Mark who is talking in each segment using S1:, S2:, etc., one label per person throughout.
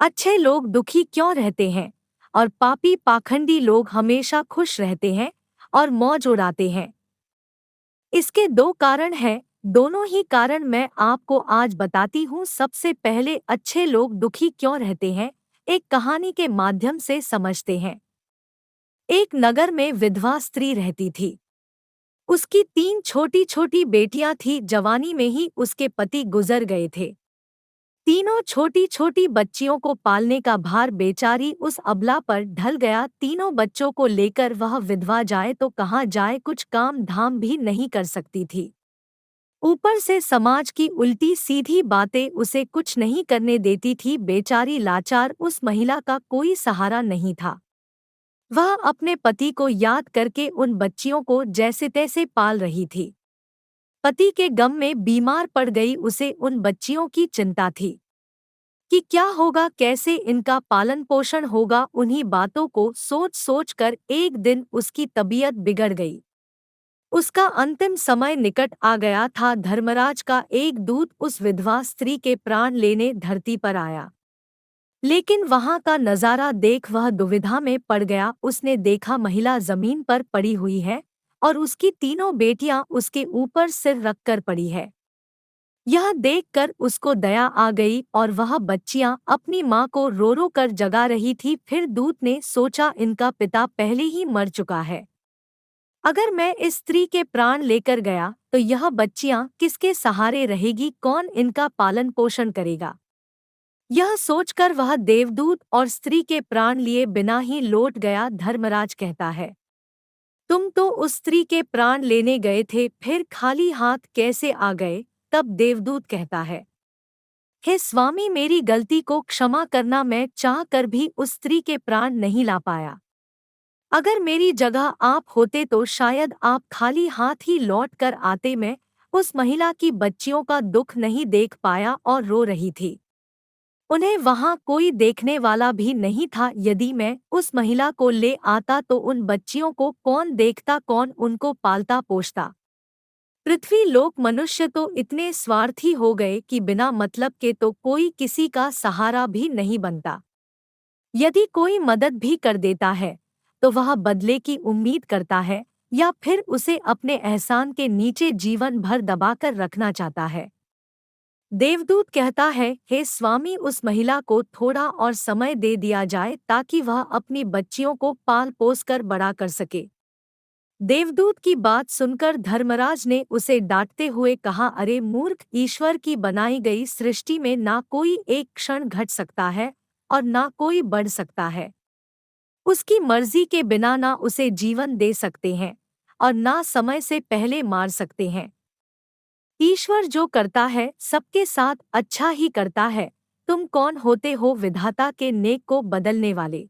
S1: अच्छे लोग दुखी क्यों रहते हैं और पापी पाखंडी लोग हमेशा खुश रहते हैं और मौज उड़ाते हैं? इसके दो कारण हैं। दोनों ही कारण मैं आपको आज बताती हूँ। सबसे पहले अच्छे लोग दुखी क्यों रहते हैं, एक कहानी के माध्यम से समझते हैं। एक नगर में विधवा स्त्री रहती थी। उसकी तीन छोटी छोटी बेटियां थी। जवानी में ही उसके पति गुजर गए थे। तीनों छोटी छोटी बच्चियों को पालने का भार बेचारी उस अबला पर ढल गया। तीनों बच्चों को लेकर वह विधवा जाए तो कहाँ जाए, कुछ काम धाम भी नहीं कर सकती थी। ऊपर से समाज की उल्टी सीधी बातें उसे कुछ नहीं करने देती थी। बेचारी लाचार उस महिला का कोई सहारा नहीं था। वह अपने पति को याद करके उन बच्चियों को जैसे तैसे पाल रही थी। पति के गम में बीमार पड़ गई। उसे उन बच्चियों की चिंता थी कि क्या होगा, कैसे इनका पालन पोषण होगा। उन्हीं बातों को सोच सोच कर एक दिन उसकी तबीयत बिगड़ गई। उसका अंतिम समय निकट आ गया था। धर्मराज का एक दूत उस विधवा स्त्री के प्राण लेने धरती पर आया, लेकिन वहां का नजारा देख वह दुविधा में पड़ गया। उसने देखा महिला जमीन पर पड़ी हुई है और उसकी तीनों बेटियां उसके ऊपर सिर रखकर पड़ी है। यह देखकर उसको दया आ गई और वह बच्चियां अपनी माँ को रो रो कर जगा रही थी। फिर दूत ने सोचा, इनका पिता पहले ही मर चुका है। अगर मैं इस स्त्री के प्राण लेकर गया तो यह बच्चियां किसके सहारे रहेगी, कौन इनका पालन पोषण करेगा? यह सोचकर वह देवदूत और स्त्री के प्राण लिए बिना ही लौट गया। धर्मराज कहता है, तुम तो उस स्त्री के प्राण लेने गए थे, फिर खाली हाथ कैसे आ गए? तब देवदूत कहता है, हे स्वामी, मेरी गलती को क्षमा करना, मैं चाह कर भी उस स्त्री के प्राण नहीं ला पाया। अगर मेरी जगह आप होते तो शायद आप खाली हाथ ही लौट कर आते। मैं उस महिला की बच्चियों का दुख नहीं देख पाया और रो रही थी। उन्हें वहां कोई देखने वाला भी नहीं था। यदि मैं उस महिला को ले आता तो उन बच्चियों को कौन देखता, कौन उनको पालता पोषता? पृथ्वी लोक मनुष्य तो इतने स्वार्थी हो गए कि बिना मतलब के तो कोई किसी का सहारा भी नहीं बनता। यदि कोई मदद भी कर देता है तो वह बदले की उम्मीद करता है या फिर उसे अपने एहसान के नीचे जीवन भर दबाकर रखना चाहता है। देवदूत कहता है, हे स्वामी, उस महिला को थोड़ा और समय दे दिया जाए ताकि वह अपनी बच्चियों को पाल पोस कर बड़ा कर सके। देवदूत की बात सुनकर धर्मराज ने उसे डांटते हुए कहा, अरे मूर्ख, ईश्वर की बनाई गई सृष्टि में ना कोई एक क्षण घट सकता है और ना कोई बढ़ सकता है। उसकी मर्जी के बिना ना उसे जीवन दे सकते हैं और ना समय से पहले मार सकते हैं। ईश्वर जो करता है सबके साथ अच्छा ही करता है। तुम कौन होते हो विधाता के नेक को बदलने वाले?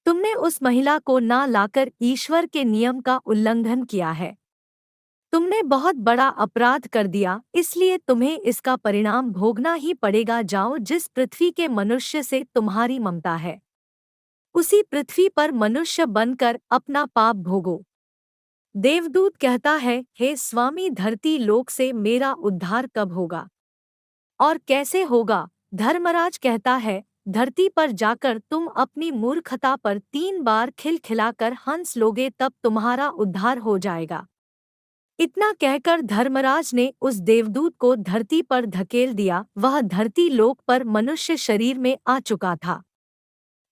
S1: तुमने उस महिला को ना लाकर ईश्वर के नियम का उल्लंघन किया है। तुमने बहुत बड़ा अपराध कर दिया, इसलिए तुम्हें इसका परिणाम भोगना ही पड़ेगा। जाओ, जिस पृथ्वी के मनुष्य से तुम्हारी ममता है उसी पृथ्वी पर मनुष्य बनकर अपना पाप भोगो। देवदूत कहता है, हे स्वामी, धरती लोक से मेरा उद्धार कब होगा और कैसे होगा? धर्मराज कहता है, धरती पर जाकर तुम अपनी मूर्खता पर 3 बार खिलखिलाकर हंस लोगे, तब तुम्हारा उद्धार हो जाएगा। इतना कहकर धर्मराज ने उस देवदूत को धरती पर धकेल दिया। वह धरती लोक पर मनुष्य शरीर में आ चुका था।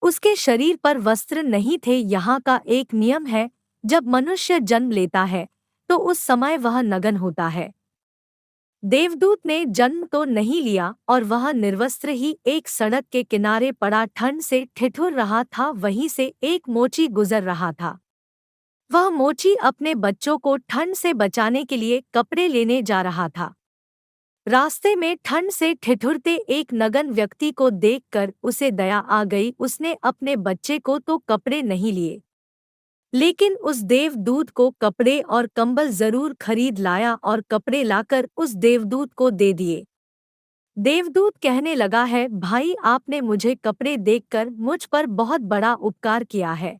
S1: उसके शरीर पर वस्त्र नहीं थे। यहाँ का एक नियम है, जब मनुष्य जन्म लेता है तो उस समय वह नग्न होता है। देवदूत ने जन्म तो नहीं लिया और वह निर्वस्त्र ही एक सड़क के किनारे पड़ा ठंड से ठिठुर रहा था। वहीं से एक मोची गुजर रहा था। वह मोची अपने बच्चों को ठंड से बचाने के लिए कपड़े लेने जा रहा था। रास्ते में ठंड से ठिठुरते एक नग्न व्यक्ति को देखकर उसे दया आ गई। उसने अपने बच्चे को तो कपड़े नहीं लिए, लेकिन उस देवदूत को कपड़े और कंबल जरूर खरीद लाया और कपड़े लाकर उस देवदूत को दे दिए। देवदूत कहने लगा है, भाई, आपने मुझे कपड़े देकर मुझ पर बहुत बड़ा उपकार किया है,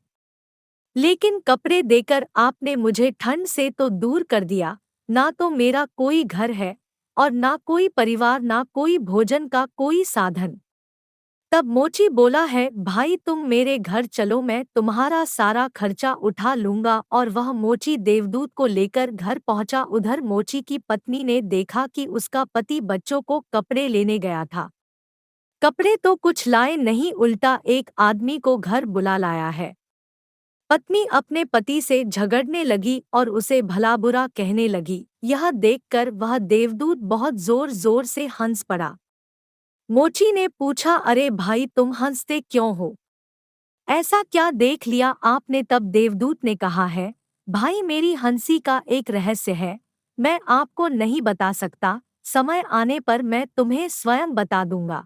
S1: लेकिन कपड़े देकर आपने मुझे ठंड से तो दूर कर दिया। ना तो मेरा कोई घर है और ना कोई परिवार, ना कोई भोजन का कोई साधन। तब मोची बोला है, भाई तुम मेरे घर चलो, मैं तुम्हारा सारा खर्चा उठा लूंगा। और वह मोची देवदूत को लेकर घर पहुंचा। उधर मोची की पत्नी ने देखा कि उसका पति बच्चों को कपड़े लेने गया था। कपड़े तो कुछ लाए नहीं, उल्टा एक आदमी को घर बुला लाया है। पत्नी अपने पति से झगड़ने लगी और उसे भला बुरा कहने लगी। यह देखकर वह देवदूत बहुत जोर जोर से हंस पड़ा। मोची ने पूछा, अरे भाई तुम हंसते क्यों हो? ऐसा क्या देख लिया आपने? तब देवदूत ने कहा है, भाई मेरी हंसी का एक रहस्य है, मैं आपको नहीं बता सकता, समय आने पर मैं तुम्हें स्वयं बता दूंगा।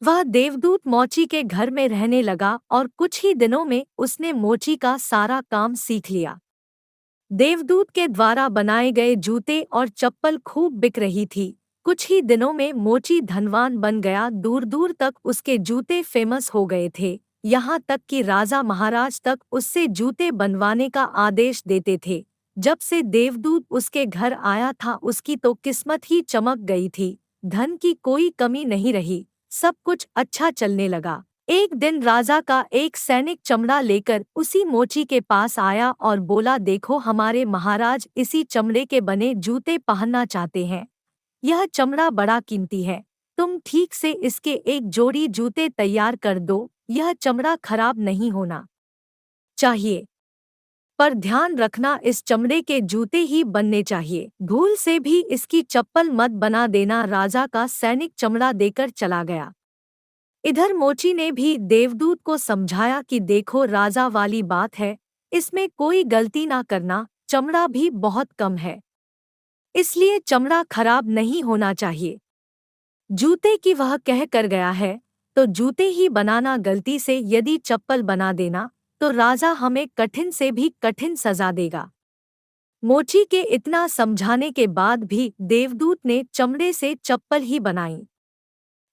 S1: वह देवदूत मोची के घर में रहने लगा और कुछ ही दिनों में उसने मोची का सारा काम सीख लिया। देवदूत के द्वारा बनाए गए जूते और चप्पल खूब बिक रही थी। कुछ ही दिनों में मोची धनवान बन गया। दूर दूर तक उसके जूते फेमस हो गए थे, यहाँ तक कि राजा महाराज तक उससे जूते बनवाने का आदेश देते थे। जब से देवदूत उसके घर आया था उसकी तो किस्मत ही चमक गई थी। धन की कोई कमी नहीं रही, सब कुछ अच्छा चलने लगा। एक दिन राजा का एक सैनिक चमड़ा लेकर उसी मोची के पास आया और बोला, देखो हमारे महाराज इसी चमड़े के बने जूते पहनना चाहते हैं। यह चमड़ा बड़ा कीमती है, तुम ठीक से इसके एक जोड़ी जूते तैयार कर दो। यह चमड़ा खराब नहीं होना चाहिए, पर ध्यान रखना इस चमड़े के जूते ही बनने चाहिए। भूल से भी इसकी चप्पल मत बना देना। राजा का सैनिक चमड़ा देकर चला गया। इधर मोची ने भी देवदूत को समझाया कि देखो राजा वाली बात है, इसमें कोई गलती ना करना, चमड़ा भी बहुत कम है, इसलिए चमड़ा खराब नहीं होना चाहिए। जूते की वह कह कर गया है तो जूते ही बनाना, गलती से यदि चप्पल बना देना तो राजा हमें कठिन से भी कठिन सजा देगा। मोची के इतना समझाने के बाद भी देवदूत ने चमड़े से चप्पल ही बनाई।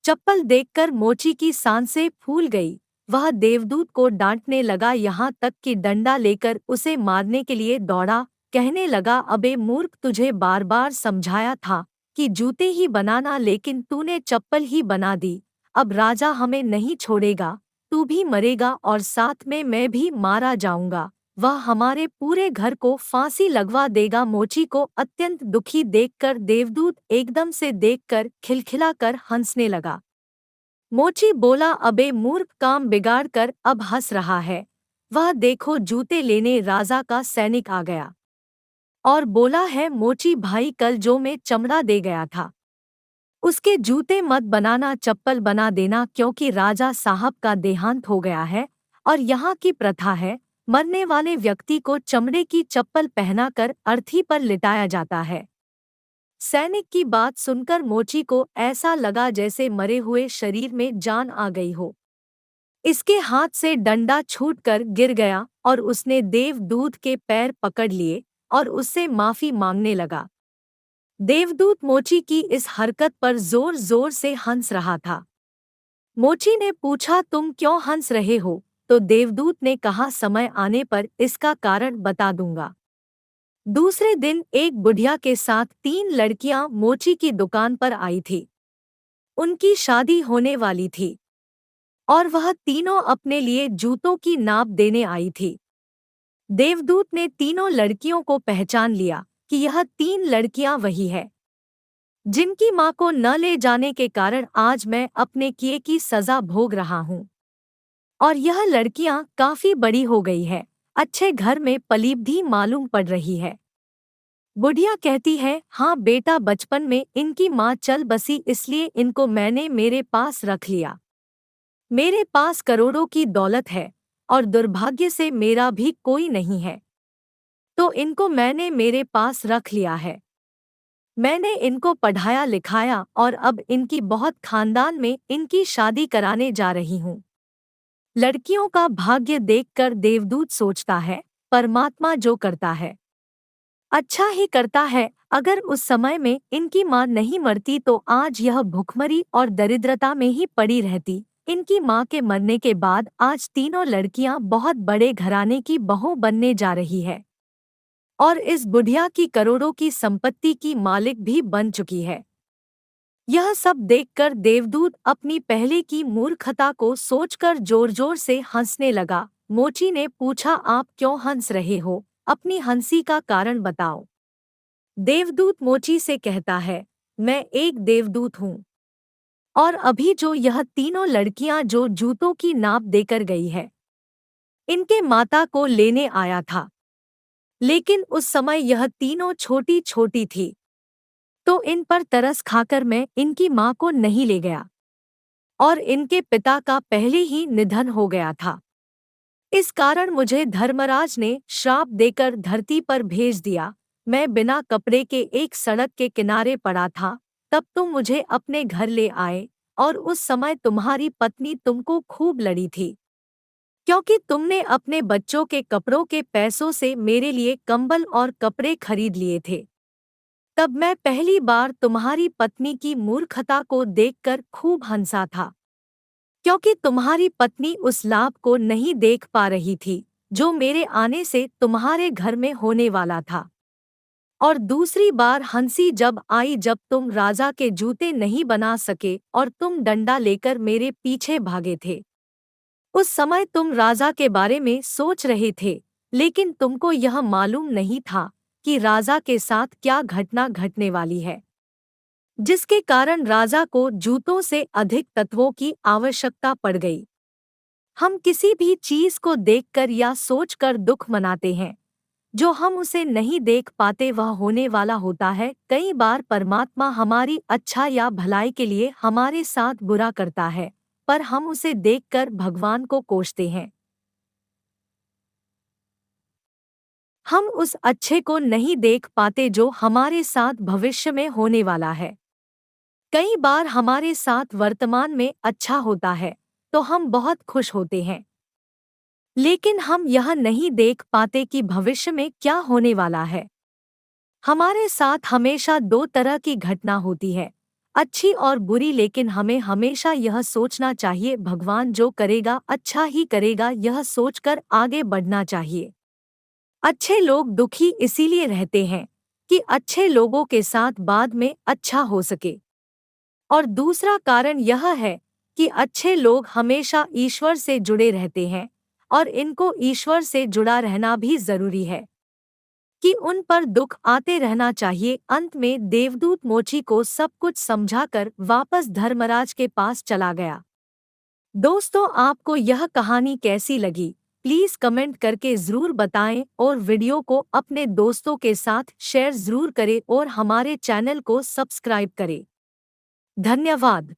S1: चप्पल देखकर मोची की सांसें फूल गई। वह देवदूत को डांटने लगा, यहाँ तक कि डंडा लेकर उसे मारने के लिए दौड़ा। कहने लगा, अबे मूर्ख, तुझे बार बार समझाया था कि जूते ही बनाना, लेकिन तूने चप्पल ही बना दी। अब राजा हमें नहीं छोड़ेगा, तू भी मरेगा और साथ में मैं भी मारा जाऊंगा। वह हमारे पूरे घर को फांसी लगवा देगा। मोची को अत्यंत दुखी देखकर देवदूत एकदम से देखकर खिलखिलाकर हंसने लगा। मोची बोला, अबे मूर्ख, काम बिगाड़ कर अब हंस रहा है। वह देखो जूते लेने राजा का सैनिक आ गया और बोला है, मोची भाई कल जो मैं चमड़ा दे गया था उसके जूते मत बनाना, चप्पल बना देना, क्योंकि राजा साहब का देहांत हो गया है और यहाँ की प्रथा है, मरने वाले व्यक्ति को चमड़े की चप्पल पहनाकर अर्थी पर लिटाया जाता है। सैनिक की बात सुनकर मोची को ऐसा लगा जैसे मरे हुए शरीर में जान आ गई हो। इसके हाथ से डंडा छूटकर गिर गया और उसने देवदूत के पैर पकड़ लिए और उससे माफी मांगने लगा। देवदूत मोची की इस हरकत पर जोर जोर से हंस रहा था। मोची ने पूछा, तुम क्यों हंस रहे हो? तो देवदूत ने कहा, समय आने पर इसका कारण बता दूंगा। दूसरे दिन एक बुढ़िया के साथ 3 लड़कियां मोची की दुकान पर आई थी। उनकी शादी होने वाली थी और वह तीनों अपने लिए जूतों की नाप देने आई थी। देवदूत ने तीनों लड़कियों को पहचान लिया कि यह 3 लड़कियां वही है जिनकी मां को न ले जाने के कारण आज मैं अपने किए की सजा भोग रहा हूँ। और यह लड़कियां काफी बड़ी हो गई है, अच्छे घर में पली भी मालूम पड़ रही है। बुढ़िया कहती है, हाँ बेटा, बचपन में इनकी माँ चल बसी, इसलिए इनको मैंने मेरे पास रख लिया। मेरे पास करोड़ों की दौलत है और दुर्भाग्य से मेरा भी कोई नहीं है, तो इनको मैंने मेरे पास रख लिया है। मैंने इनको पढ़ाया लिखाया और अब इनकी बहुत खानदान में इनकी शादी कराने जा रही हूँ। लड़कियों का भाग्य देखकर देवदूत सोचता है, परमात्मा जो करता है अच्छा ही करता है। अगर उस समय में इनकी माँ नहीं मरती तो आज यह भुखमरी और दरिद्रता में ही पड़ी रहती। इनकी माँ के मरने के बाद आज तीनों लड़कियां बहुत बड़े घराने की बहू बनने जा रही है और इस बुढ़िया की करोड़ों की संपत्ति की मालिक भी बन चुकी है। यह सब देखकर देवदूत अपनी पहले की मूर्खता को सोचकर जोर जोर से हंसने लगा। मोची ने पूछा, आप क्यों हंस रहे हो? अपनी हंसी का कारण बताओ। देवदूत मोची से कहता है, मैं एक देवदूत हूँ और अभी जो यह तीनों लड़कियां जो जूतों की नाप देकर गई है, इनके माता को लेने आया था। लेकिन उस समय यह तीनों छोटी छोटी थी, तो इन पर तरस खाकर मैं इनकी माँ को नहीं ले गया और इनके पिता का पहले ही निधन हो गया था। इस कारण मुझे धर्मराज ने श्राप देकर धरती पर भेज दिया। मैं बिना कपड़े के एक सड़क के किनारे पड़ा था, तब तुम मुझे अपने घर ले आए और उस समय तुम्हारी पत्नी तुमको खूब लड़ी थी, क्योंकि तुमने अपने बच्चों के कपड़ों के पैसों से मेरे लिए कंबल और कपड़े खरीद लिए थे। तब मैं पहली बार तुम्हारी पत्नी की मूर्खता को देखकर खूब हंसा था, क्योंकि तुम्हारी पत्नी उस लाभ को नहीं देख पा रही थी जो मेरे आने से तुम्हारे घर में होने वाला था। और दूसरी बार हंसी जब आई जब तुम राजा के जूते नहीं बना सके और तुम डंडा लेकर मेरे पीछे भागे थे। उस समय तुम राजा के बारे में सोच रहे थे, लेकिन तुमको यह मालूम नहीं था कि राजा के साथ क्या घटना घटने वाली है, जिसके कारण राजा को जूतों से अधिक तत्वों की आवश्यकता पड़ गई। हम किसी भी चीज को देखकर या सोचकर दुख मनाते हैं, जो हम उसे नहीं देख पाते वह होने वाला होता है। कई बार परमात्मा हमारी अच्छा या भलाई के लिए हमारे साथ बुरा करता है, पर हम उसे देखकर भगवान को कोसते हैं। हम उस अच्छे को नहीं देख पाते जो हमारे साथ भविष्य में होने वाला है। कई बार हमारे साथ वर्तमान में अच्छा होता है तो हम बहुत खुश होते हैं, लेकिन हम यह नहीं देख पाते कि भविष्य में क्या होने वाला है। हमारे साथ हमेशा दो तरह की घटना होती है, अच्छी और बुरी, लेकिन हमें हमेशा यह सोचना चाहिए भगवान जो करेगा अच्छा ही करेगा, यह सोचकर आगे बढ़ना चाहिए। अच्छे लोग दुखी इसीलिए रहते हैं कि अच्छे लोगों के साथ बाद में अच्छा हो सके। और दूसरा कारण यह है कि अच्छे लोग हमेशा ईश्वर से जुड़े रहते हैं और इनको ईश्वर से जुड़ा रहना भी जरूरी है कि उन पर दुख आते रहना चाहिए। अंत में देवदूत मोची को सब कुछ समझाकर वापस धर्मराज के पास चला गया। दोस्तों, आपको यह कहानी कैसी लगी? प्लीज कमेंट करके जरूर बताएं और वीडियो को अपने दोस्तों के साथ शेयर जरूर करें और हमारे चैनल को सब्सक्राइब करें। धन्यवाद।